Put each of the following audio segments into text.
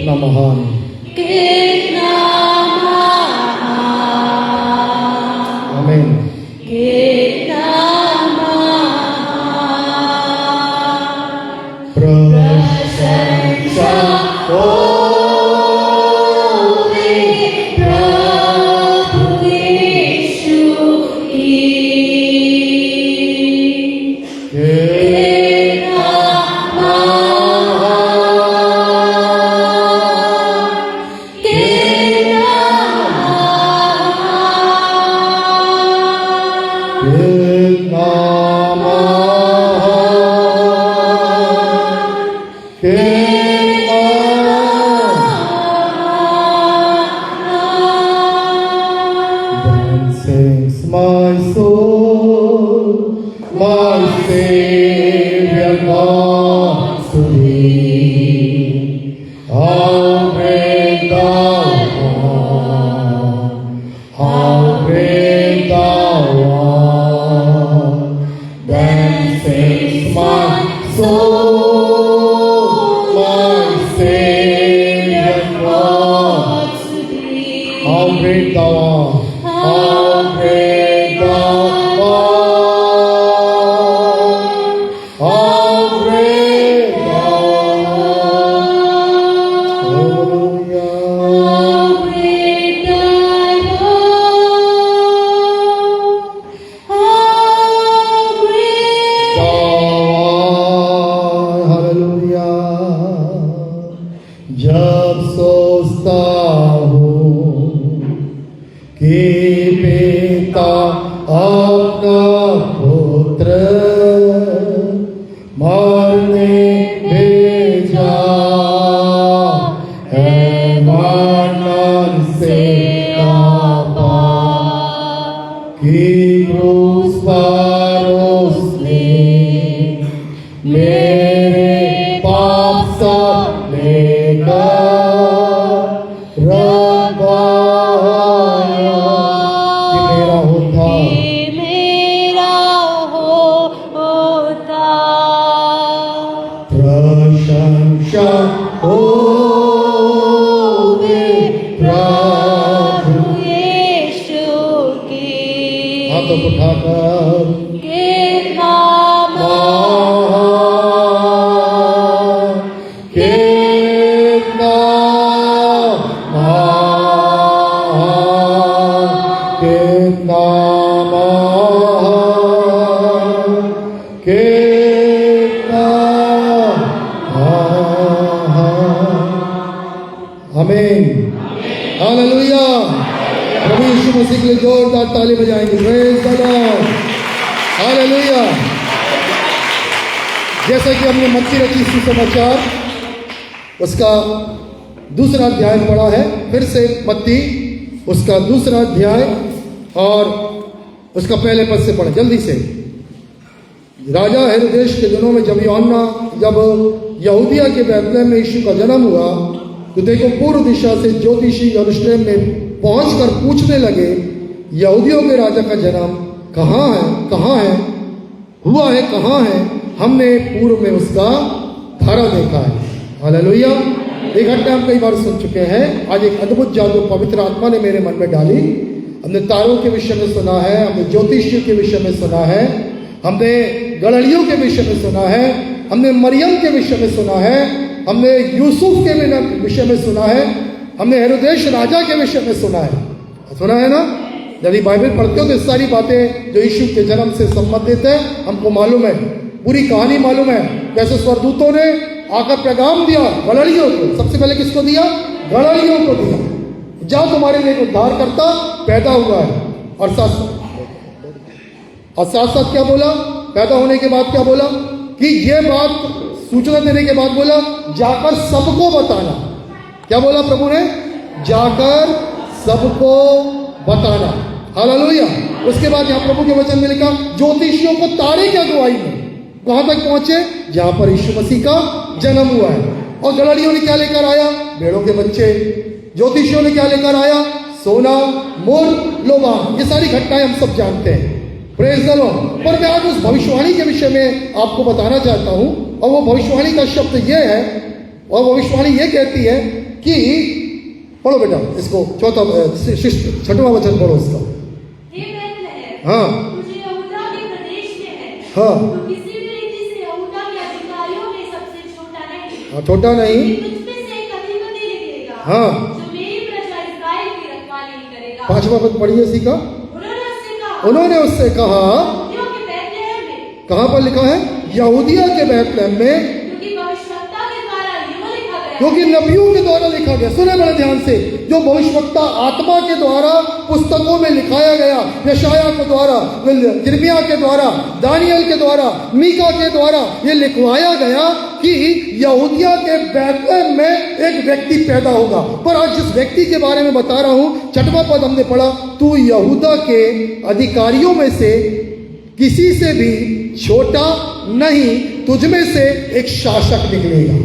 कितना महान, कितना महान, आमीन। कितना महान। प्रशंसा हो प्रभु यीशु की। कितना महान, कितना महान, कितना महान, कितना Then sings my soul, my Savior God to thee. How great thou art, how great thou art. Then sings my soul, my Savior God. How great thou art, how great thou art, how great thou art. Hallelujah. How great thy love, how great Thou art. Hallelujah. जब सोचता हूँ कि पिता अपना पुत्र मारने भेजा है, वर्णन से कापा कि क्रूस पर उसने मेरे पाप सब लेकर रखवाया कि मेरा होता कि मेरा होता। प्रशंसा होवे प्रभु। प्रभु यीशु की। हाथों को उठाकर कितना महान, कितना महान, कितना महान, कितना महान। आमीन, हालेलुया। प्रभु यीशु मसीह के लिए जोरदार ताली बजाएंगे। Praise the Lord, hallelujah. जैसा कि हमने मत्ती रची सुसमाचार उसका दूसरा अध्याय पढ़ा है, फिर से मत्ती उसका दूसरा अध्याय और उसका पहले पद से पढ़े जल्दी से। राजा हेरोदेस के दिनों में जब यहूदिया के बैतलहम में यीशु का जन्म हुआ, तो देखो पूर्व दिशा से ज्योतिषी यरूशलेम में पहुंचकर पूछने लगे, यहूदियों के राजा का जन्म कहाँ है, कहाँ है, हुआ है, कहाँ है? हमने पूर्व में उसका धारा देखा है। हालेलुया। ये घटना हम कई बार सुन चुके हैं। आज एक अद्भुत जादू पवित्र आत्मा ने मेरे मन में डाली। हमने तारों के विषय में सुना है, हमने ज्योतिषियों के विषय में सुना है, हमने गड़हड़ियों के विषय में सुना है, हमने मरियम के विषय में सुना है, हमने यूसुफ के विषय में सुना है, हमने हेरोदेस राजा के विषय में सुना है ना। यदि बाइबल पढ़ते हो तो सारी बातें जो यीशु के जन्म से संबंधित है हमको मालूम है, पूरी कहानी मालूम है। कैसे स्वर्गदूतों ने आकर पैगाम दिया गड़हड़ियों को। सबसे पहले किसको दिया? गड़हड़ियों को दिया, जाओ तुम्हारे लिए उद्धारकर्ता पैदा हुआ है। और साथ साथ क्या बोला? पैदा होने के बाद क्या बोला? कि ये बात सूचना देने के बाद बोला जाकर सबको बताना। क्या बोला प्रभु ने? जाकर सबको बताना। हालेलुया। उसके बाद यहाँ प्रभु के वचन में लिखा, ज्योतिषियों को तारे की अगुवाई में कहां तक पहुंचे? जहां पर यीशु मसीह का जन्म हुआ है। और गड़हड़ियों ने क्या लेकर आया? भेड़ों के बच्चे। ज्योतिषियों ने क्या लेकर आया? सोना, मोर, लोबान। ये सारी घटनाएं हम सब जानते हैं। Praise the Lord. पर मैं आज उस भविष्यवाणी के विषय में आपको बताना चाहता हूं, और वो भविष्यवाणी का शब्द ये है, और भविष्यवाणी ये कहती है कि पढ़ो बेटा इसको, छठवां वचन पढ़ो इसका। हे बैतलहम, हाँ तू जो यहूदा के प्रदेश में है, हाँ तू किसी भी रीति से यहूदा के अधिकारियों में सबसे छोटा नहीं। छोटा नहीं। लेकिन तुझ में से एक अधिपति निकलेगा, हाँ। जो मेरी प्रजा इस्राएल की रखवाली करेगा। 5वां पद पढ़िए इसी का। उन्होंने उससे कहा, यहूदियों के बैतलहम में, कहाँ पर लिखा है? यहूदिया के बैतलहम में, क्योंकि भविष्यवक्ता के द्वारा यूं लिखा गया, क्योंकि नबियों के द्वारा लिखा गया। सुने बड़े ध्यान से, जो भविष्यवक्ता आत्मा के द्वारा पुस्तकों में लिखाया गया, यशाया के द्वारा, यिर्मयाह के द्वारा, दानियल के द्वारा, मीका के द्वारा ये लिखवाया गया कि यहूदिया के बैतलहम में एक व्यक्ति पैदा होगा। पर आज जिस व्यक्ति के बारे में बता रहा हूं, 6वां पद हमने पढ़ा, तू यहूदा के अधिकारियों में से किसी से भी छोटा नहीं, तुझमें से एक शासक निकलेगा।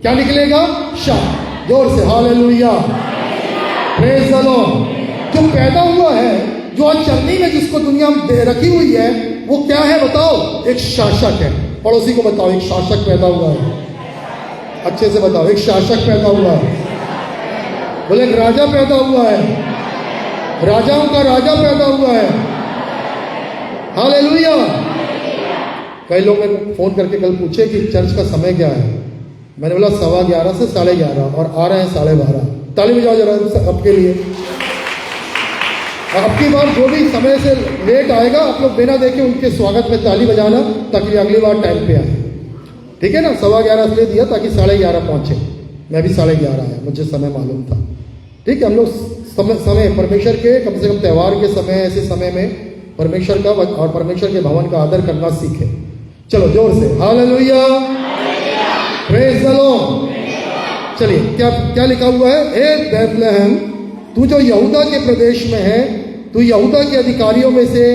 क्या निकलेगा? शासक। जोर से हालेलुया, प्रेज द लॉर्ड। जो पैदा हुआ है, जो आज चलनी में जिसको दुनिया में रखी हुई है, वो क्या है बताओ? एक शासक है। पड़ोसी को बताओ, एक शासक पैदा हुआ है। अच्छे से बताओ, एक शासक पैदा हुआ है। बोले एक राजा पैदा हुआ है, राजाओं का राजा पैदा हुआ है। हालेलुया। कई लोग मेरे को फोन करके कल पूछे कि चर्च का समय क्या है। मैंने बोला 11:15 से 11:30 और आ रहे हैं 12:30। ताली बजाओ जरा सबके लिए। अब की बार जो भी समय से लेट आएगा, आप लोग बिना देखे उनके स्वागत में ताली बजाना, ताकि अगली बार टाइम पे आए। ठीक है ना? 11:15 इसलिए दिया ताकि 11:30 पहुंचे। मैं भी 11:30 आया, मुझे समय मालूम था। ठीक है, हम लोग समय परमेश्वर के कम से कम त्योहार के समय, ऐसे समय में परमेश्वर का और परमेश्वर के भवन का आदर करना सीखे। चलो जोर से हालेलुया, प्रेज द लॉर्ड। चलिए, क्या क्या लिखा हुआ है? हे बैतलहम, तू जो यहूदा के प्रदेश में है, तू यहूदा के अधिकारियों में से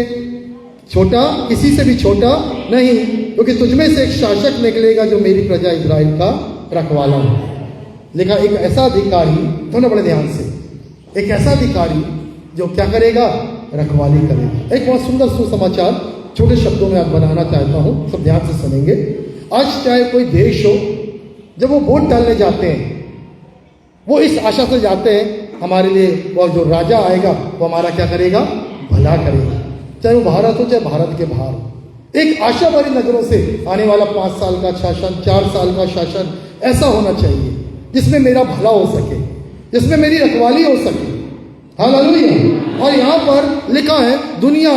छोटा, किसी से भी छोटा नहीं, क्योंकि तुझमें से एक शासक निकलेगा जो मेरी प्रजा इस्राएल का रखवाला हो। लिखा एक ऐसा अधिकारी, सुनो बड़े ध्यान से, एक ऐसा अधिकारी जो क्या करेगा? रखवाली करेगा। एक बहुत सुंदर सुसमाचार छोटे शब्दों में आज बनाना चाहता हूं, सब ध्यान से सुनेंगे। आज चाहे कोई देश हो, जब वो वोट डालने जाते हैं, वो इस आशा से जाते हैं हमारे लिए वो जो राजा आएगा वो हमारा क्या करेगा? भला करेगा। चाहे वो भारत हो, चाहे भारत के बाहर हो। एक आशा भरी नजरों से आने वाला 5 साल का शासन, 4 साल का शासन ऐसा होना चाहिए जिसमें मेरा भला हो सके, जिसमें मेरी रखवाली हो सके। हालेलुया। और यहाँ पर लिखा है, दुनिया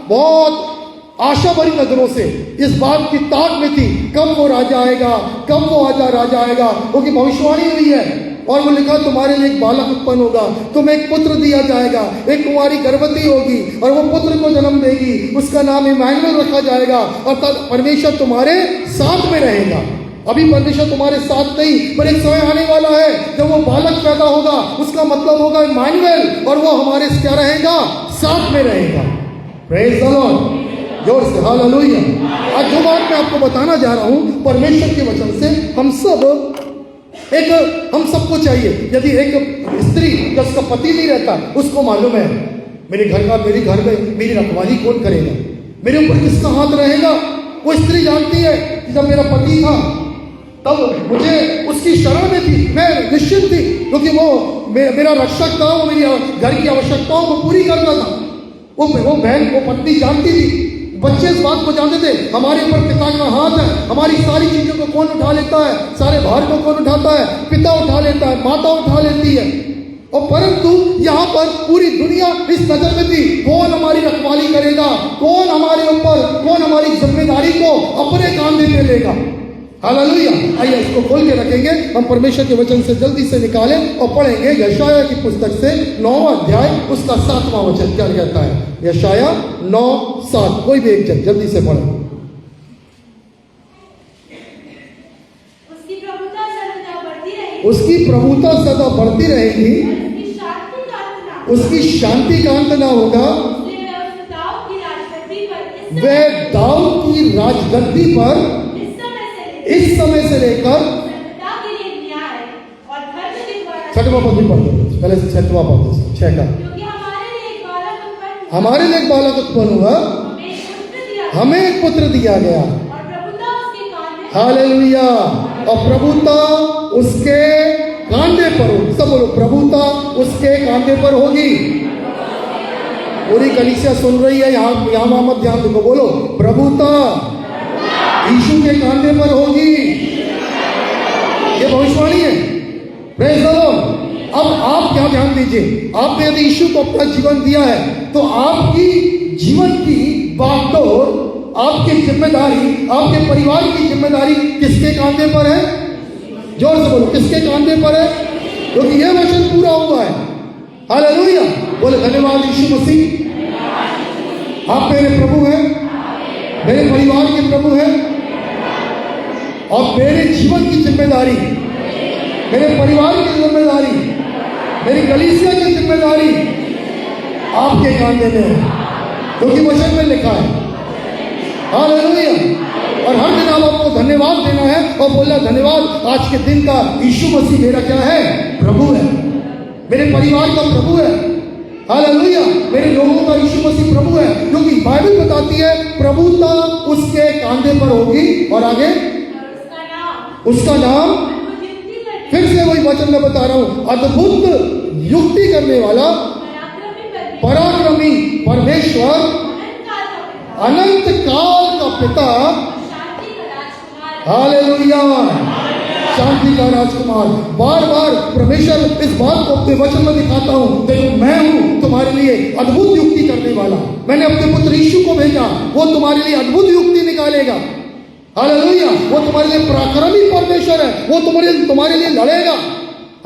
बहुत आशा भरी नजरों से इस बात की ताक में थी, कब वो राजा आएगा, कब वो राजा आएगा, क्योंकि भविष्यवाणी हुई है। और वो लिखा, तुम्हारे लिए एक बालक उत्पन्न होगा, तुम्हें एक पुत्र दिया जाएगा, एक कुंवारी गर्भवती होगी और वो पुत्र को जन्म देगी, उसका नाम इम्मानुएल रखा जाएगा, और तब परमेश्वर तुम्हारे साथ में रहेगा। अभी परमेश्वर तुम्हारे साथ नहीं, पर एक समय आने वाला है जब वो बालक पैदा होगा, उसका मतलब होगा इम्मानुएल, और वो हमारे क्या रहेगा? साथ में रहेगा। प्रेज द लॉर्ड, जोर से हालेलुया। आज जो बात मैं आपको बताना जा रहा हूं, परमेश्वर के वचन से हम सबको चाहिए। यदि एक स्त्री जब उसका पति नहीं रहता, उसको मालूम है मेरे घर में मेरी रखवाली कौन करेगा, मेरे ऊपर किसका हाथ रहेगा। वो स्त्री जानती है कि जब मेरा पति था तब मुझे उसकी शरण में थी, मैं निश्चित थी, क्योंकि वो मेरा रक्षक था, वो मेरी घर की आवश्यकताओं को पूरी करता था। वो बहन, वो पत्नी जानती थी, बच्चे इस बात को जानते थे, हमारे ऊपर पिता का हाथ है, हमारी सारी चीजों को कौन उठा लेता है, सारे भार को कौन उठाता है? पिता उठा लेता है, माता उठा लेती है। और परंतु यहाँ पर पूरी दुनिया इस नजर में थी, कौन हमारी रखवाली करेगा, कौन हमारे ऊपर, कौन हमारी जिम्मेदारी को अपने कांधे पे लेगा। हालेलुया। आइए इसको खोल के रखेंगे, हम परमेश्वर के वचन से जल्दी से निकालें और पढ़ेंगे यशाया की पुस्तक से 9वां अध्याय, उसका 7वां वचन क्या कहता है। यशाया 9:7, कोई भी एक जन जल्दी से पढ़े। उसकी प्रभुता सदा बढ़ती रहेगी, उसकी प्रभुता सदा बढ़ती रहेगी, उसकी शांति का अंत ना होगा। वह दाऊद की राजगद्दी पर इस समय से लेकर 6वां पद भी पढ़ दो, पहले से 6वां पद, 6 का। हमारे लिए एक बालक उत्पन्न हुआ, हमें एक पुत्र दिया गया। हालेलुया। और प्रभुता उसके कांधे पर होगी। सब बोलो, प्रभुता उसके कांधे पर होगी। पूरी कलीसिया सुन रही है, यहाँ वहां मत ध्यान देखो, बोलो प्रभुता यीशु के कांधे पर होगी। ये भविष्यवाणी है। Praise the Lord. अब आप क्या ध्यान दीजिए, आपने यदि यीशु को अपना जीवन दिया है तो आपकी जीवन की बागडोर, आपकी जिम्मेदारी, आपके परिवार की जिम्मेदारी किसके कांधे पर है? जोर से बोलो, किसके कांधे पर है? क्योंकि यह वचन पूरा हुआ है। हालेलुया। बोले धन्यवाद यीशु मसीह, आप मेरे प्रभु हैं, मेरे परिवार के प्रभु हैं, और मेरे जीवन की जिम्मेदारी, मेरे परिवार की जिम्मेदारी, मेरी कलीसिया की जिम्मेदारी आपके कांधे में है, क्योंकि वचन में लिखा है। हालेलुया। और हर दिन आपको धन्यवाद देना है और बोलना धन्यवाद, आज के दिन का यीशु मसीह मेरा क्या है? प्रभु है, मेरे परिवार का प्रभु है। हालेलुया। मेरे लोगों का यीशु मसीह प्रभु है, क्योंकि बाइबल बताती है प्रभुता उसके कांधे पर होगी। और आगे उसका नाम, फिर से वही वचन मैं बता रहा हूं, अद्भुत युक्ति करने वाला, पराक्रमी परमेश्वर, अनंत काल का पिता, हालेलुया, शांति का राजकुमार। बार बार परमेश्वर इस बात को अपने वचन में दिखाता हूं, देखो मैं हूं तुम्हारे लिए अद्भुत युक्ति करने वाला। मैंने अपने पुत्र यीशु को भेजा, वो तुम्हारे लिए अद्भुत युक्ति निकालेगा। हालेलुया। वो तुम्हारे लिए पराक्रमी परमेश्वर है, वो तुम्हारे लिए लड़ेगा।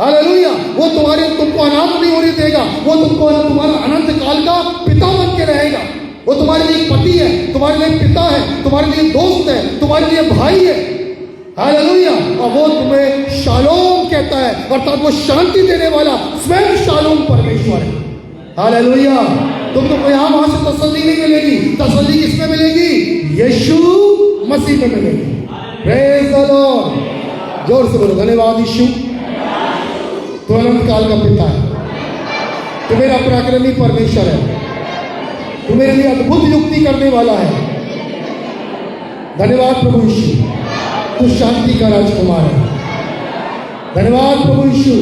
हालेलुया। वो तुमको अनाथ नहीं होने देगा, वो तुमको तुम्हारा अनंत काल का पिता बन के रहेगा। वो तुम्हारे लिए पति है, तुम्हारे लिए पिता है, तुम्हारे लिए दोस्त है, तुम्हारे लिए भाई है। हालेलुया। और वो तुम्हें शालोम कहता है, अर्थात वो शांति देने वाला स्वयं शालोम परमेश्वर है। हालेलुया। तुमको यहां वहां से तसल्ली नहीं मिलेगी, तसल्ली किसमें मिलेगी? यीशु मसीह में मिलेगी। Praise the Lord. जोर से बोलो धन्यवाद यीशु, तू अनंत काल का पिता है, तू मेरा पराक्रमी परमेश्वर है, तू मेरे लिए अद्भुत युक्ति करने वाला है। धन्यवाद प्रभु यीशु, तू शांति का राजकुमार है। धन्यवाद प्रभु यीशु,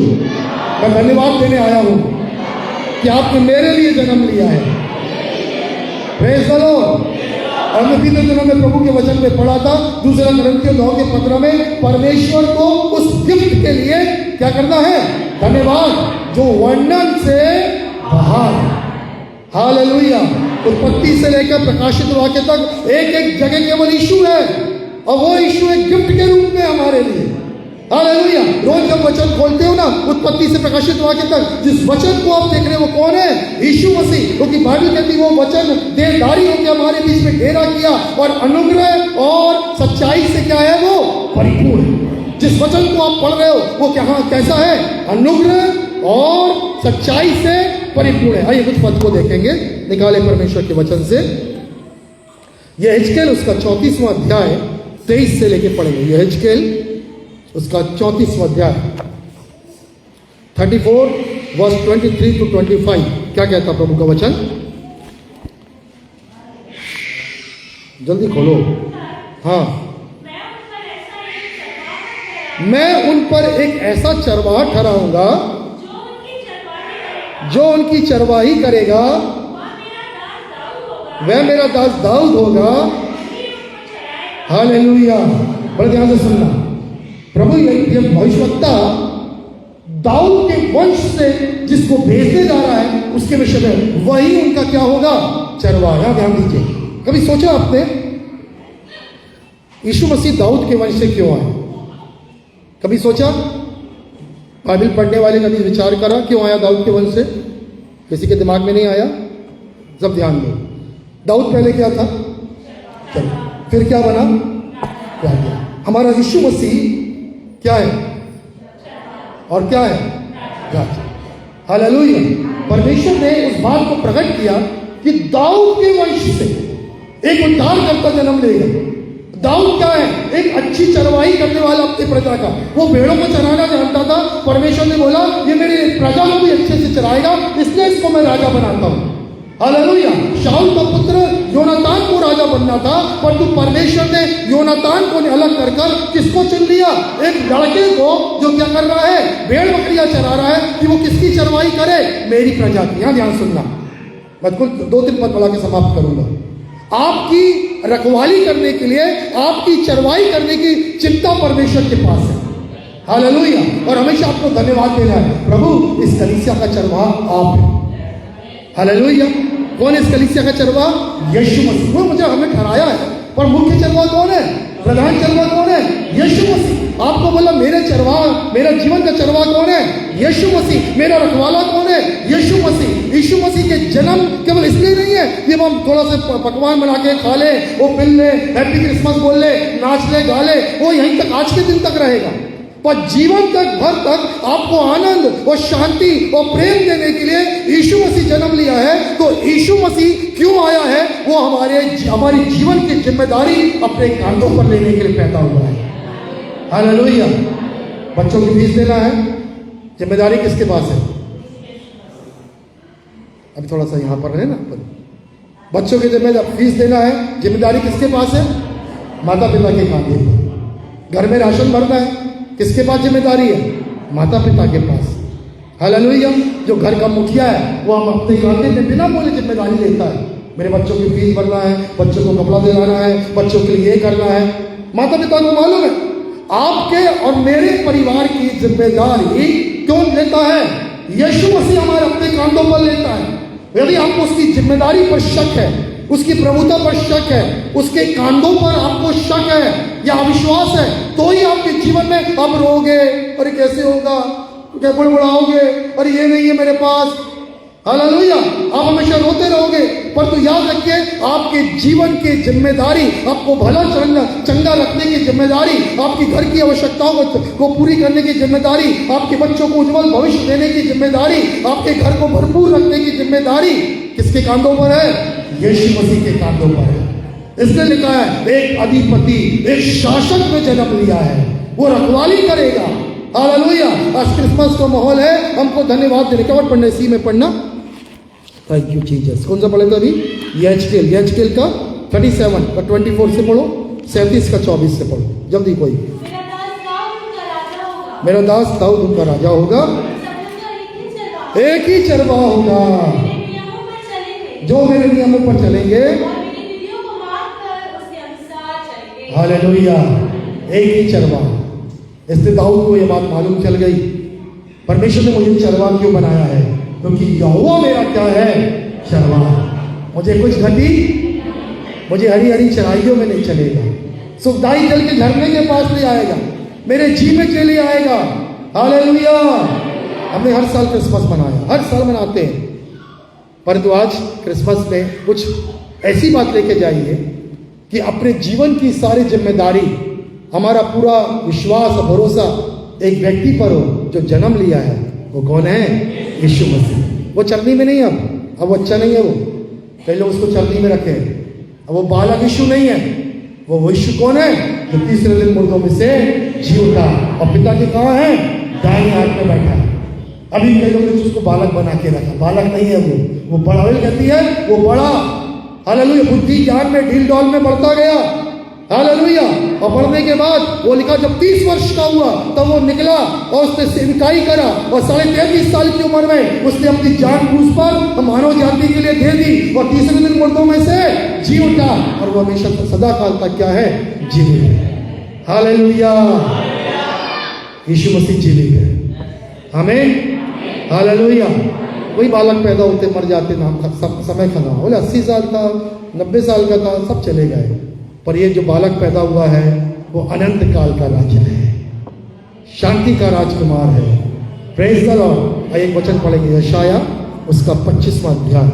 मैं धन्यवाद देने आया हूं कि आपने मेरे लिए जन्म लिया है। Praise the Lord. और मैं बीते दिनों में प्रभु के वचन में पढ़ा था, दूसरा कुरिन्थियों 9 के 15 में, परमेश्वर को उस गिफ्ट के लिए क्या करना है? धन्यवाद, जो वर्णन से बाहर। हालेलुया। उत्पत्ति से लेकर प्रकाशित वाक्य तक एक एक जगह केवल यीशु है, और वो यीशु एक गिफ्ट के रूप में हमारे लिए। हालेलुया। रोज जब वचन खोलते हो ना, उत्पत्ति से प्रकाशित वाक्य तक, जिस वचन को आप देख रहे हो वो कौन है? यीशु मसीह। क्योंकि बाइबल कहती है वो वचन देहधारी होकर हमारे बीच में डेरा किया, और अनुग्रह और सच्चाई से क्या है? वो परिपूर्ण है। जिस वचन को आप पढ़ रहे हो वो कैसा है? अनुग्रह और सच्चाई से परिपूर्ण है। आइए कुछ पद को देखेंगे, निकाले परमेश्वर के वचन से। यह हिजकेल उसका 34वां अध्याय 23 से लेके पढ़ेंगे। यह हिजकेल उसका 34वां अध्याय 34 वर्स 23 to 25 क्या कहता प्रभु का वचन? जल्दी खोलो। हाँ, मैं उन पर एक ऐसा चरवाहा ठहराऊंगा जो उनकी चरवाही करेगा, वह मेरा दास दाऊद होगा। हालेलुया। बड़े ध्यान से सुनना, प्रभु ये भविष्यवक्ता दाऊद के वंश से जिसको भेजने जा रहा है उसके विषय में, वही उनका क्या होगा? चरवाहा। ध्यान दीजिए, कभी सोचा आपने यीशु मसीह दाऊद के वंश से क्यों आए? कभी सोचा? बाइबल पढ़ने वाले कभी विचार करा क्यों आया दाऊद के वंश से? किसी के दिमाग में नहीं आया? सब ध्यान दो। दाऊद पहले क्या था? चलो, फिर क्या बना? राजा। हमारा यीशु मसीह क्या है? और क्या है? राजा। हालेलुया। परमेश्वर ने उस बात को प्रकट किया कि दाऊद के वंश से एक उद्धारकर्ता जन्म लेगा। दाऊद क्या है? एक अच्छी चरवाही करने वाला अपनी प्रजा का। वो भेड़ों को चराना जानता था। परमेश्वर ने बोला ये मेरी प्रजा को भी अच्छे से चराएगा, इसलिए इसको मैं राजा बनाता हूं। हालेलुया। शाऊल का पुत्र योनातान को राजा बनना था, परंतु परमेश्वर ने योनातान को अलग कर कर किसको चुन लिया? एक लड़के को जो क्या कर रहा है? भेड़ बकरियां चरा रहा है कि वो किसकी चरवाई करे? मेरी प्रजा की। यहां ध्यान सुनना, मैं कुल 2-3 पद पढ़ा के समाप्त करूंगा। आपकी रखवाली करने के लिए, आपकी चरवाई करने की चिंता परमेश्वर के पास है। हालेलुया। और हमेशा आपको धन्यवाद देना है, प्रभु इस कलीसिया का चरवाहा आप है। हालेलुया। कौन है इस कलीसिया का चरवाहा? यीशु मसीह। वो मुझे हमें ठहराया है, पर मुख्य चरवाहा कौन है? प्रधान चरवाहा कौन है? यीशु मसीह। आपको बोला मेरे चरवाहा, मेरा जीवन का चरवाहा कौन है? यीशु मसीह। मेरा रखवाला कौन है? यीशु मसीह। यीशु मसीह के जन्म केवल इसलिए नहीं है कि हम थोड़ा सा पकवान बना के खा ले, वो पिल ले, हैप्पी क्रिसमस बोल ले, नाच ले, गा ले, वो यहीं तक आज के दिन तक रहेगा। पर जीवन तक भर तक आपको आनंद और शांति और प्रेम देने के लिए यीशु मसीह जन्म लिया है। तो यीशु मसीह क्यों आया है? वो हमारी जीवन की जिम्मेदारी अपने कांधों पर लेने के लिए पैदा हुआ है। हालेलुया। बच्चों की फीस देना है, जिम्मेदारी किसके पास है? अभी थोड़ा सा यहां पर रहे ना, बच्चों की जिम्मेदारी फीस देना है, जिम्मेदारी किसके पास है? माता पिता के कांधे पर। घर में राशन भरना है, किसके पास जिम्मेदारी है? माता पिता के पास। हालेलुया। जो घर का मुखिया है वो हम अपने कांधे में बिना बोले जिम्मेदारी लेता है। मेरे बच्चों की फीस भरना है, बच्चों को कपड़ा दिलाना है, बच्चों के लिए ये करना है। माता पिता को मालूम है आपके और मेरे परिवार की जिम्मेदारी कौन लेता है? यीशु मसीह हमारे अपने कांधों पर लेता है। यदि आपको उसकी जिम्मेदारी पर शक है, उसकी प्रभुता पर शक है, उसके कांधों पर आपको शक है या अविश्वास है, तो ही आपके जीवन में आप रोगे, अरे कैसे होगा, क्या बुड़बुड़ाओगे, अरे ये नहीं है मेरे पास। हालेलुया। आप हमेशा रोते रहोगे। पर तो याद रखिए, आपके जीवन की जिम्मेदारी, आपको भला चंगा रखने की जिम्मेदारी, आपकी घर की आवश्यकताओं को पूरी करने की जिम्मेदारी, आपके बच्चों को उज्जवल भविष्य देने की जिम्मेदारी, आपके घर को भरपूर रखने की जिम्मेदारी किसके कांधों पर है? यीशु मसीह के कांधों पर है। इसलिए लिखा है एक अधिपति, एक शासक में जन्म लिया है, वो रखवाली करेगा। हालेलुया। आज क्रिसमस का माहौल है, हमको धन्यवाद देने का। और पढ़ना इसी में पढ़ना, थैंक यू जीसस। कौन सा पढ़े तो अभी? यहेजकेल का 37 का 24 से पढ़ो, 37 का 24 से पढ़ो जल्दी। कोई मेरा दास दाऊद उनका राजा होगा, एक ही चरवाहा होगा जो मेरे नियमों पर चलेंगे। हालेलुया। एक ही चरवाहा। इसलिए दाऊद को यह बात मालूम चल गई, परमेश्वर ने मुझे चरवाहा क्यों बनाया है? क्योंकि यहोवा मेरा क्या है? चरवाहा। मुझे कुछ घटी, मुझे हरी हरी चराइयों में नहीं चलेगा, सुखदाई जल के झरने के पास ले आएगा, मेरे जीवन के लिए आएगा। हालेलुया। हमने हर साल क्रिसमस मनाया, हर साल मनाते हैं, परंतु आज क्रिसमस में कुछ ऐसी बात लेके जाइए कि अपने जीवन की सारी जिम्मेदारी, हमारा पूरा विश्वास और भरोसा एक व्यक्ति पर हो जो जन्म लिया है। वो कौन है? यीशु मसीह। वो चरनी में नहीं, अब वो अच्छा नहीं है। वो कई लोग उसको चरनी में रखे हैं। अब वो बालक यीशु नहीं है, वो यीशु कौन है? जो तीसरे दिन मुर्दों में से जी उठा और पिता के कहाँ है? दाहिने हाथ में बैठा है। अभी कई लोग ने उसको बालक बना के रखा, बालक नहीं है वो बड़ा कहती है, वो बड़ा। हालेलुया। बुद्धि ज्ञान में ढील डॉल में बढ़ता गया। हालेलुया। और बढ़ने के बाद वो लिखा जब 30 वर्ष का हुआ तब वो निकला और उसने सेविकाई करा और 33.5 साल की उम्र में उसने अपनी जान क्रूस पर मानव जाति के लिए दे दी और तीसरे दिन मुर्दों में से जी उठा और वो हमेशा सदा काल तक क्या है? जीवित है। हालेलुया। यीशु मसीह जीवित है। आमीन। हालेलुया। कोई बालक पैदा होते मर जाते, नाम समय खत्म। बोले 80 साल था, 90 साल का था, सब चले गए। पर ये जो बालक पैदा हुआ है वो अनंत काल का राजा है, शांति का राजकुमार है। Praise the Lord. एक वचन पढ़ेंगे, यशाया उसका 25वां अध्याय,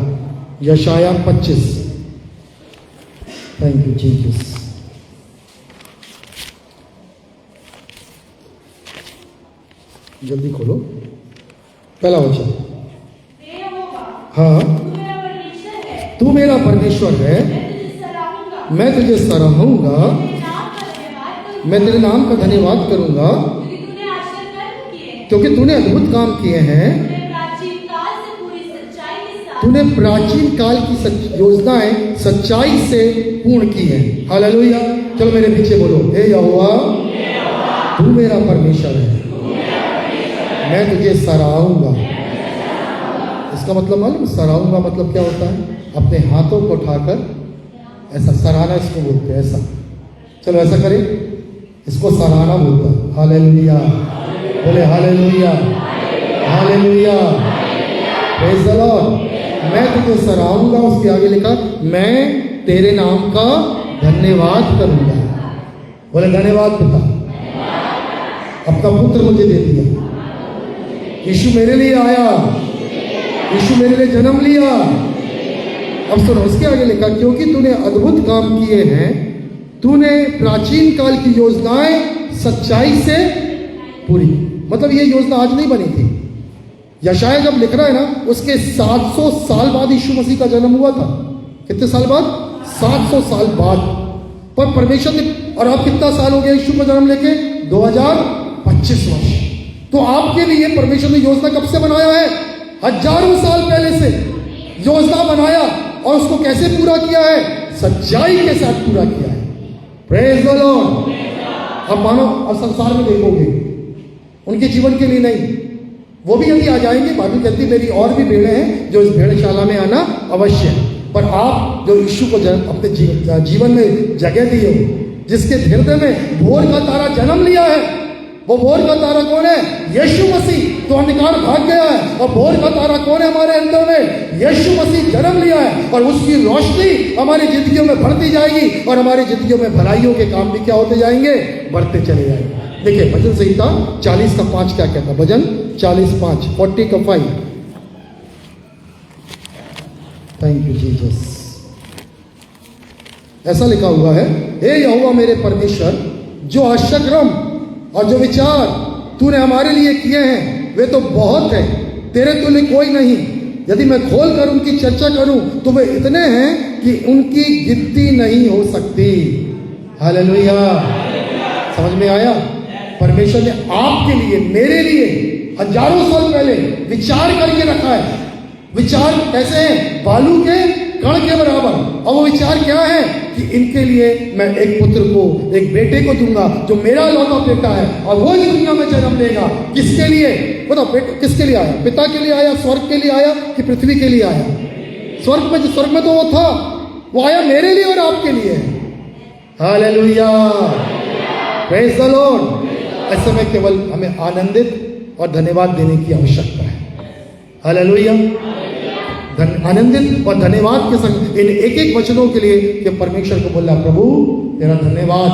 यशाया 25। Thank you Jesus. जल्दी खोलो, पहला वचन। हाँ, तू मेरा परमेश्वर है, मैं तुझे सराहूंगा, मैं तेरे नाम का धन्यवाद करूंगा, क्योंकि तूने अद्भुत काम किए हैं, तूने प्राचीन काल की योजनाएं सच्चाई से पूर्ण की है। हालेलुया। चलो मेरे पीछे बोलो, हे यहोवा तू मेरा परमेश्वर है, मैं तुझे सराहूंगा। इसका मतलब मालूम, सराहूंगा मतलब क्या होता है? अपने हाथों को उठाकर ऐसा सराहना इसको बोलते हैं। ऐसा चलो ऐसा करें, इसको सराहना बोलता है। हालेलुया, बोले hallelujah, hallelujah, praise the Lord. मैं तुझे सराहूंगा। उसके आगे लिखा, मैं तेरे नाम का धन्यवाद करूंगा। बोले धन्यवाद पिता, अपना पुत्र मुझे दे दिया। यीशु मेरे लिए आया, यीशु मेरे लिए जन्म लिया। अब सुनो, उसके आगे लिखा, क्योंकि तूने अद्भुत काम किए हैं, तूने प्राचीन काल की योजनाएं सच्चाई से पूरी। मतलब ये योजना आज नहीं बनी थी। यशायाह जब लिख रहा है ना, उसके 700 साल बाद यीशु मसीह का जन्म हुआ था। कितने साल बाद? 700 साल बाद। पर परमेश्वर ने, और अब कितना साल हो गया यीशु का जन्म लेके? 2025 वर्ष। तो आपके लिए परमेश्वर ने योजना कब से बनाया है? हजारों साल पहले से योजना बनाया, और उसको कैसे पूरा किया है? सच्चाई के साथ पूरा किया है। Praise the Lord. अब मानो, अब संसार में देखोगे, उनके जीवन के लिए नहीं, वो भी यदि आ जाएंगे, बाइबल कहती मेरी और भी भेड़ें हैं जो इस भेड़शाला में आना अवश्य है। पर आप जो यीशु को अपने जीवन में जगह दी हो, जिसके हृदय में भोर का तारा जन्म लिया है, वो भोर का तारा कौन है? यीशु मसीह। तो अंधकार भाग गया है, और भोर का तारा कौन है हमारे अंदर में? यीशु मसीह जन्म लिया है, और उसकी रोशनी हमारी जिंदगियों में बढ़ती जाएगी, और हमारी जिंदगियों में भलाइयों के काम भी क्या होते जाएंगे? बढ़ते चले जाएंगे। देखिए भजन संहिता 40 का 5 क्या कहता है? भजन 40:5, 40 का 5। Thank you Jesus. ऐसा लिखा हुआ है, हे यहोवा मेरे परमेश्वर, जो आश्चर्यक्रम और जो विचार तूने हमारे लिए किए हैं वे तो बहुत हैं, तेरे तुल्य कोई नहीं। यदि मैं खोल कर उनकी चर्चा करूं तो वे इतने हैं कि उनकी गिनती नहीं हो सकती। हालेलुया। समझ में आया? परमेश्वर ने आपके लिए, मेरे लिए हजारों साल पहले विचार करके रखा है। विचार कैसे हैं? बालू के कण के बराबर। और वो विचार क्या है? कि इनके लिए मैं एक पुत्र को, एक बेटे को दूंगा जो मेरा लौटा बेटा है, और वो इस दुनिया में जन्म लेगा। किसके लिए? बताओ, किसके लिए आया? पिता के लिए आया? स्वर्ग के लिए आया कि पृथ्वी के लिए आया? स्वर्ग में तो वो था, वो आया मेरे लिए और आपके लिए। Hallelujah, praise the Lord. ऐसे में केवल हमें आनंदित और धन्यवाद देने की आवश्यकता है। हालेलुया। आनंदित और धन्यवाद के संग इन एक एक वचनों के लिए कि परमेश्वर को बोला, प्रभु तेरा धन्यवाद,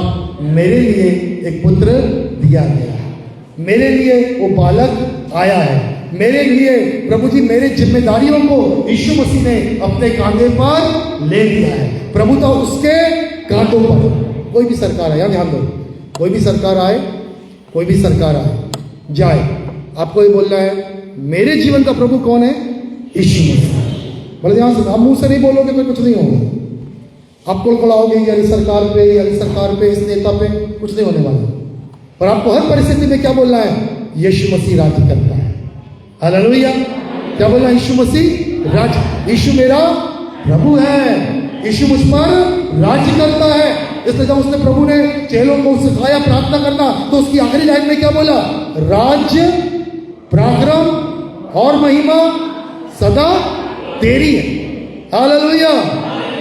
मेरे लिए एक पुत्र दिया गया है, मेरे लिए वो बालक आया है, मेरे लिए प्रभु जी मेरे जिम्मेदारियों को यीशु मसीह ने अपने कांधे पर ले लिया है। प्रभु तो उसके कांधों पर। कोई भी सरकार आए, ध्यान दो, कोई भी सरकार आए, कोई भी सरकार आए जाए, आपको ये बोलना है मेरे जीवन का प्रभु कौन है? यीशु मसीह। बोले ध्यान से, आप मुंह से नहीं बोलोगे तो कुछ नहीं होगा। आप कुलकुलाओगे यानी सरकार पे, यानी सरकार पे, इस नेता पे, कुछ नहीं होने वाला। पर आपको हर परिस्थिति में क्या बोलना है? यीशु मसीह राज्य करता है। हालेलुया। क्या बोलना है? यीशु मसीह राज्य, यीशु मेरा प्रभु है, यीशु मुझ पर राज्य करता है। इसलिए जब उसने प्रभु ने चेलों को सिखाया प्रार्थना करना, तो उसकी आखिरी लाइन में क्या बोला? राज्य, पराक्रम और महिमा सदा तेरी है। हालेलुया।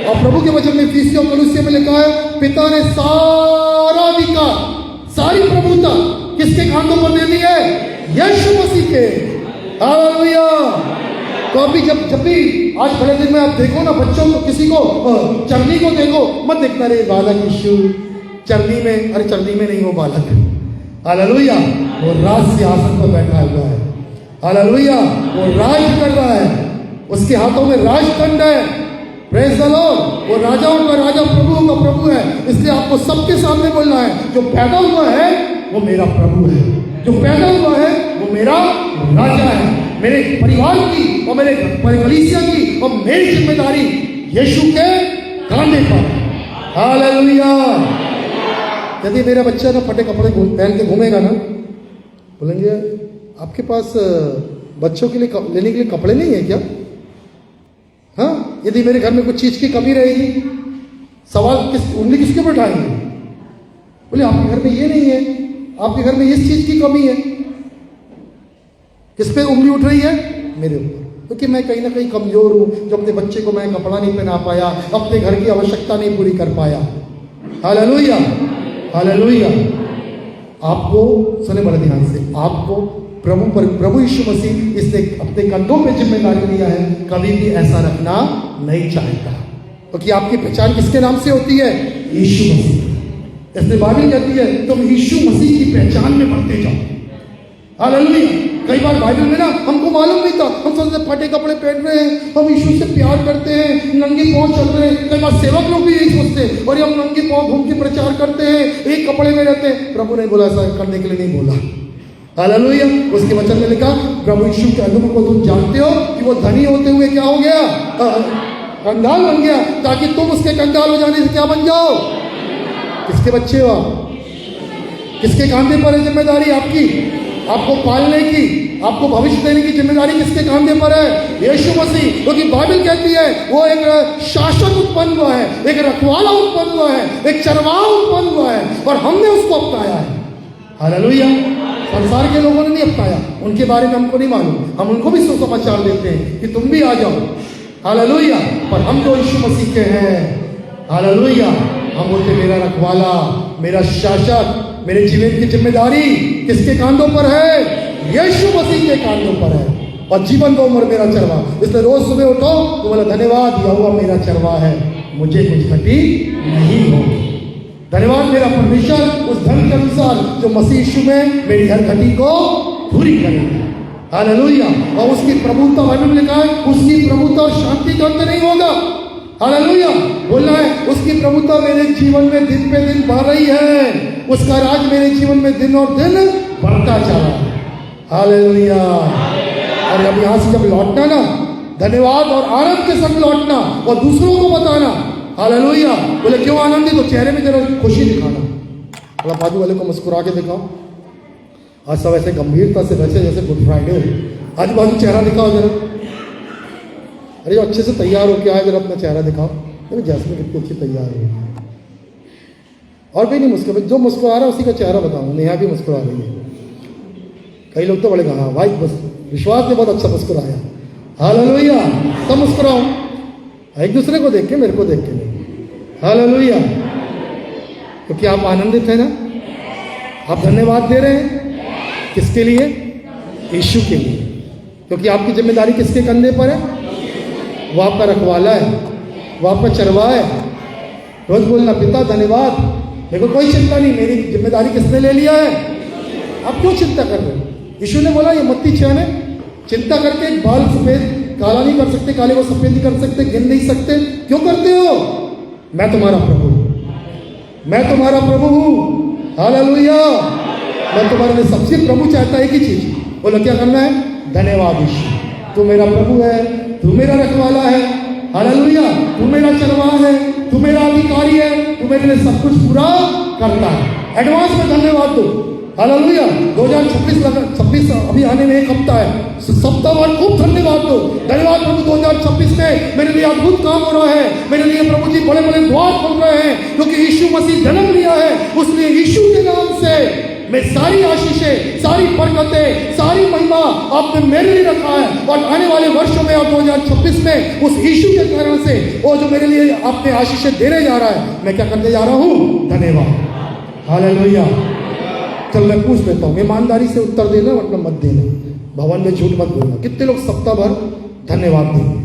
और प्रभु के वचन में इफिसियों और कोलोसियों में लिखा है, पिता ने सारा अधिकार, सारी प्रभुता किसके कांधों पर दे दी है? यीशु मसीह के। हालेलुया। तो अभी जब भी आज बड़े दिन में आप देखो ना, बच्चों को, किसी को, चरनी को देखो, मत देखना रे बालक यीशु चरनी में, अरे चरनी में नहीं, वो बालक है। हालेलुया। वो राज सिंहासन पर बैठा हुआ है। हालेलुया। वो राज कर रहा है, उसके हाथों में राजदंड है। Praise the Lord. वो राजाओं का राजा, प्रभुओं का प्रभु है। इसलिए आपको सबके सामने बोलना है, जो पैदा हुआ है वो मेरा प्रभु है, जो पैदा हुआ है वो मेरा राजा है। मेरे परिवार की और मेरे कलीसिया की और मेरी जिम्मेदारी यीशु के कांधे पर। हालेलुया। यदि मेरा बच्चा ना फटे कपड़े पहन के घूमेगा ना, बोलेंगे आपके पास बच्चों के लिए लेने के लिए कपड़े नहीं है क्या? हाँ, यदि मेरे घर में कुछ चीज की कमी रहेगी, सवाल उंगली किसके ऊपर उठाएंगे? बोले आपके घर में ये नहीं है, आपके घर में इस चीज की कमी है। किस पे उंगली उठ रही है? मेरे ऊपर, क्योंकि मैं कहीं ना कहीं कमजोर हूं, जो अपने बच्चे को मैं कपड़ा नहीं पहना पाया, अपने घर की आवश्यकता नहीं पूरी कर पाया। Hallelujah, hallelujah. आपको सुने बड़े ध्यान से, आपको प्रभु यीशु मसीह इसने अपने कंधों पे जिम्मेदारी लिया है, कभी भी ऐसा रखना नहीं चाहता, क्योंकि आपकी पहचान किसके नाम से होती है? यीशु मसीह। इसलिए बाइबल कहती है तुम यीशु मसीह की पहचान में बढ़ते जाओ। हालेलुया। कई बार बाइबल में ना हमको मालूम नहीं था, हम सोचते फटे कपड़े पहन रहे हैं, हम यीशु से प्यार करते हैं, नंगे पांव चल रहे हैं। कई बार सेवक लोग भी यही सोचते हैं, और हम नंगे पांव घूम के प्रचार करते हैं, एक कपड़े में रहते हैं। प्रभु ने बोला ऐसा करने के लिए नहीं बोला। हालेलुया। उसके वचन में लिखा प्रभु यीशु के अनुभव को तुम जानते हो कि वो धनी होते हुए क्या हो गया? कंगाल बन गया, ताकि तुम उसके कंगाल हो जाने से क्या बन जाओ? किसके बच्चे हो आप? किसके कांधे पर है जिम्मेदारी आपकी? आपको पालने की, आपको भविष्य देने की जिम्मेदारी किसके कांधे पर है? यीशु मसीह। क्योंकि बाइबल कहती है वो एक शासक उत्पन्न हुआ है, एक रखवाला उत्पन्न हुआ है, एक चरवाहा उत्पन्न हुआ है, और हमने उसको अपनाया है। हालेलुया। संसार के लोगों ने नहीं अपनाया, उनके बारे में हमको नहीं मालूम, हम उनको भी सुसमाचार देते हैं कि तुम भी आ जाओ। हालेलुया। पर हम जो यीशु मसीह के हैं, हालेलुया, हम बोलते मेरा रखवाला, मेरा शासक, मेरे जीवन की जिम्मेदारी किसके कांधों पर है? यीशु मसीह के कांधों पर है। और जीवन को उम्र मेरा चरवा। इसलिए रोज सुबह उठो तो बोला धन्यवाद यहोवा मेरा चरवा है, मुझे कुछ घटी नहीं होगी। धन्यवाद मेरा परमेश्वर उस धन के अनुसार जो मसीह यीशु में मेरी हर घटी को पूरी करेगा। हालेलुया। और उसकी प्रभुता बाइबल में लिखा है, उसकी प्रभुता और शांति का अंत नहीं होगा। हालेलुया। बोलना है उसकी प्रभुता मेरे जीवन में दिन पे दिन बढ़ रही है, उसका राज मेरे जीवन में दिन और दिन बढ़ता चला। हालेलुया। और अब यहाँ से जब लौटना ना, धन्यवाद और आनंद के संग लौटना और दूसरों को बताना। हालेलुया। बोले क्यों आनंदित? तो चेहरे में जरा खुशी दिखाना। बोला बाजू वाले को मुस्कुरा के दिखाओ। आज सब ऐसे गंभीरता से वैसे जैसे गुड फ्राइडे हो। आज बाजू चेहरा दिखाओ जरा। अरे जो अच्छे से तैयार होके आए जरा अपना चेहरा दिखाओ। अरे जैस्मिन कितनी अच्छी तैयार हुई। और कोई नहीं मुस्कुरा, जो मुस्कुरा रहा है उसी का चेहरा बताऊँ। नेहा भी मुस्कुरा रही है। कई लोग तो बड़े कहा भाई बस विश्वास ने बहुत अच्छा मुस्कुराया। हालेलुया। सब मुस्कुराओ, एक दूसरे को देख के, मेरे को देख के नहीं। हालेलुया। क्योंकि आप आनंदित हैं ना, आप धन्यवाद दे रहे हैं। किसके लिए? यीशु के लिए। क्योंकि आपकी जिम्मेदारी किसके कंधे पर है? वो आपका रखवाला है, वो आपका चरवाहा है। रोज बोलना पिता धन्यवाद, मेरे को कोई चिंता नहीं, मेरी जिम्मेदारी किसने ले लिया है? आप क्यों चिंता कर रहे हो? यीशु ने बोला ये मत्ती 6 में, चिंता करके बाल सफेद काला नहीं कर सकते, काले को सफेद नहीं कर सकते, गिन नहीं सकते, क्यों करते हो? मैं तुम्हारा प्रभु, मैं तुम्हारा प्रभु हूं। हालेलुया। मैं तुम्हारे लिए सबसे प्रभु चाहता है एक ही चीज, बोलो क्या करना है? धन्यवाद यीशु, तू मेरा प्रभु है, तू मेरा रखवाला है। हालेलुया। तू मेरा चरवाहा है, तू मेरा अधिकारी है, तू मेरे लिए सब कुछ पूरा करता है। एडवांस में धन्यवाद दो। हालेलुया। 2026 अभी आने में एक हफ्ता है, सप्ताह भर खूब धन्यवाद दो। धन्यवाद प्रभु 2026 में मेरे लिए अद्भुत काम हो रहा है, मेरे लिए प्रभु जी बड़े बड़े द्वार खोल रहे हैं, क्योंकि यीशु मसीह जन्म लिया है। उसलिए यीशु के नाम से मैं सारी आशीषें, सारी बरकतें, सारी महिमा आपने मेरे लिए रखा है। और आने वाले वर्षों में और 2026 में उस यीशु के कारण से वो जो मेरे लिए आपने आशीषें देने जा रहा है, मैं क्या करने जा रहा हूँ? धन्यवाद। हालेलुया। चल मैं पूछ लेता हूँ, ईमानदारी से उत्तर देना, मतलब मत देना, भवन में झूठ मत बोलना। कितने लोग सप्ताह भर धन्यवाद देंगे?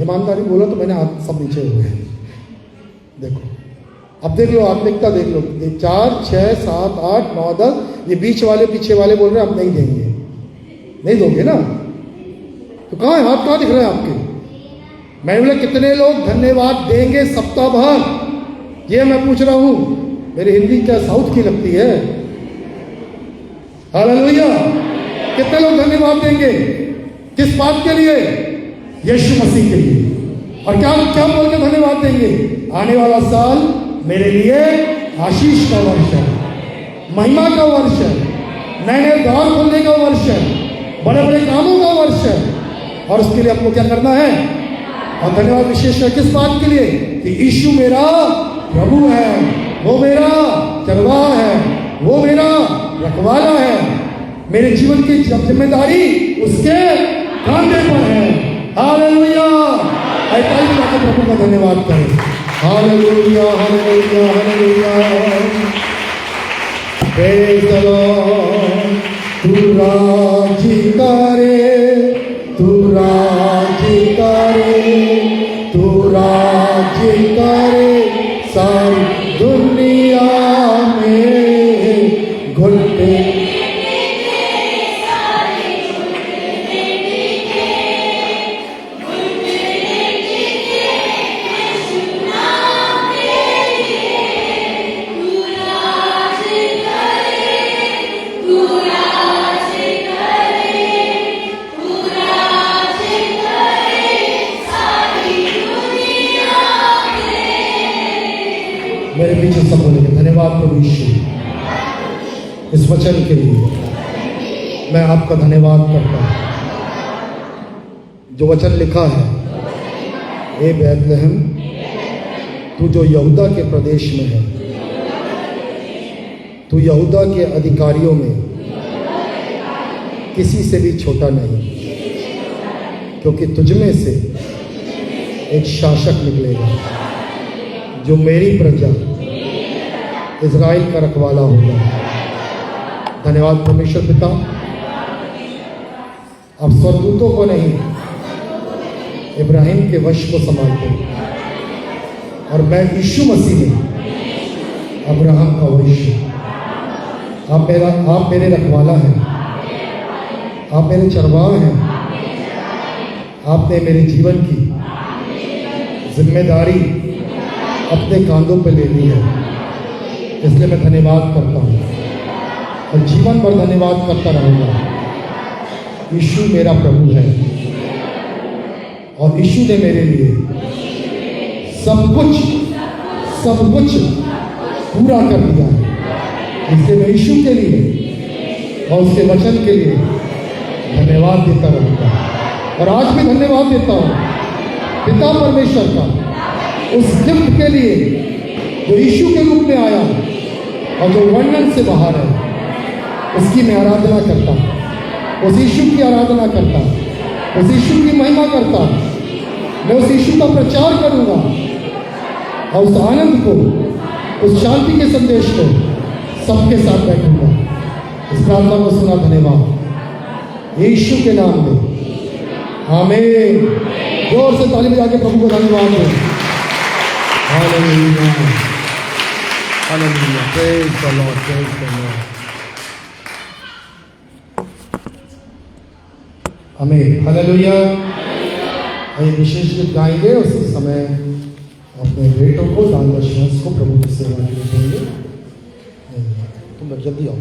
ईमानदारी बोला तो मैंने हाथ सब नीचे हो गए। देखो अब देख लो, आत्मिकता देख लो। 4, 6, 7, 8, 9, 10, ये बीच वाले पीछे वाले बोल रहे हैं हम नहीं देंगे। नहीं दोगे ना? तो कहाँ है हाथ? कहाँ दिख रहे हैं आपके? मैंने बोला कितने लोग धन्यवाद देंगे सप्ताह भर? ये मैं पूछ रहा हूँ। मेरी हिंदी क्या साउथ की लगती है? हालेलुया। कितने लोग धन्यवाद देंगे? किस बात के लिए? यीशु मसीह के लिए। और क्या क्या बोल के धन्यवाद देंगे? आने वाला साल मेरे लिए आशीष का वर्ष है, महिमा का वर्ष है, नए नए द्वार खोलने का वर्ष है, बड़े बड़े कामों का वर्ष है। और उसके लिए आपको क्या करना है? और धन्यवाद विशेष है किस बात के लिए? कि यीशु मेरा प्रभु है, वो मेरा चरवाहा है, वो मेरा रखवाला है, मेरे जीवन की जिम्मेदारी उसके कांधे पर है। हालेलुया! ऐसा ही जाकर प्रभु का धन्यवाद करें। Hallelujah, hallelujah, hallelujah. Praise the Lord. तू राज्य करे, तू राज्य करे, तू राज्य करे सारी दुनिया में। घुलते मेरे पीछे सब बोलेंगे धन्यवाद प्रभु यीशु इस वचन के लिए। मैं आपका धन्यवाद करता हूँ। जो वचन लिखा है, ए बैतलहम, तू जो यहूदा के प्रदेश में है, तू यहूदा के अधिकारियों में किसी से भी छोटा नहीं, क्योंकि तुझमें से एक शासक निकलेगा जो मेरी प्रजा इज़राइल का रखवाला होगा। धन्यवाद परमेश्वर पिता। अब स्वर्गदूतों को नहीं, इब्राहिम के वंश को संभालते, और मैं यीशु मसीह में अब्राहम का वंश। आप मेरे रखवाला हैं, आप मेरे चरवाहा हैं। आपने मेरे जीवन की जिम्मेदारी अपने कांधों पर ले ली है, इसलिए मैं धन्यवाद करता हूँ और जीवन भर धन्यवाद करता रहूँगा। यीशु मेरा प्रभु है और यीशु ने मेरे लिए सब कुछ पूरा कर दिया है। इसलिए मैं यीशु के लिए और उसके वचन के लिए धन्यवाद देता रहूँगा। और आज भी धन्यवाद देता हूँ पिता परमेश्वर का उस गिफ्ट के लिए जो यीशु के रूप में आया और जो वर्णन से बाहर है। उसकी मैं आराधना करता हूँ, उस यीशु की आराधना करता हूँ, उस यीशु की महिमा करता हूँ। मैं उस यीशु का प्रचार करूँगा और उस आनंद को, उस शांति के संदेश को सबके साथ बैठूंगा। इस प्रार्थना को सुना। धन्यवाद यीशु के नाम में, आमीन। जोर से ताली बजा के प्रभु को धन्यवाद दो। Hallelujah, hallelujah, praise the Lord, praise the Lord. आमीन, हालेलुया। ये विशेष गीत गाएंगे, उसी समय अपने बेटों को, दान दक्षिणा को प्रभु की सेवा के लिए देंगे। तुम लोग जल्दी आओ।